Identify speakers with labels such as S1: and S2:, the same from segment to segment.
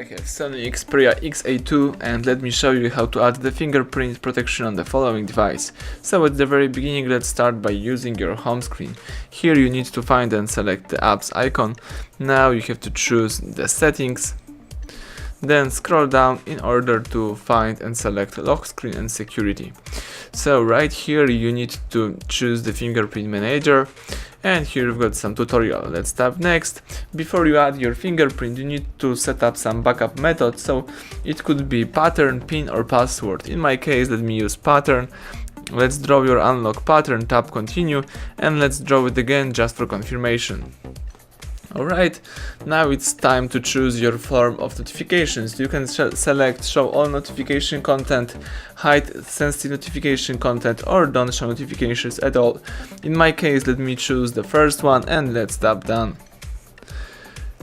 S1: I have SONY Xperia XA2 and let me show you how to add the fingerprint protection on the following device. So at the very beginning, let's start by using your home screen. Here you need to find and select the apps icon. Now you have to choose the settings. Then scroll down in order to find and select lock screen and security. So right here you need to choose the fingerprint manager, and here you've got some tutorial. Let's tap next. Before you add your fingerprint, you need to set up some backup method, so it could be pattern, pin or password. In my case, let me use pattern. Let's draw your unlock pattern, tap continue, and let's draw it again just for confirmation. Alright, now it's time to choose your form of notifications. You can select show all notification content, hide sensitive notification content, or don't show notifications at all. In my case, let me choose the first one and let's tap done.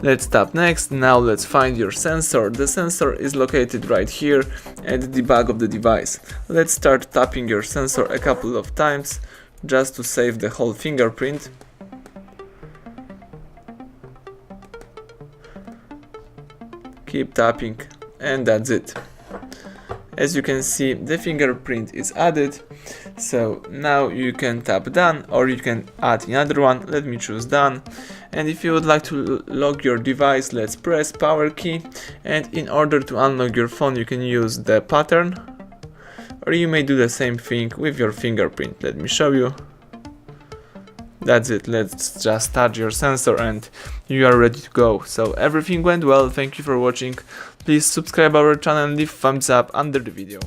S1: Let's tap next. Now let's find your sensor. The sensor is located right here at the back of the device. Let's start tapping your sensor a couple of times just to save the whole fingerprint. Keep tapping, and that's it. As you can see, the fingerprint is added. So now you can tap done, or you can add another one. Let me choose done. And if you would like to lock your device, let's press power key, and in order to unlock your phone you can use the pattern, or you may do the same thing with your fingerprint. Let me show you. That's it. Let's just touch your sensor and you are ready to go. So everything went well. Thank you for watching. Please subscribe our channel and leave thumbs up under the video.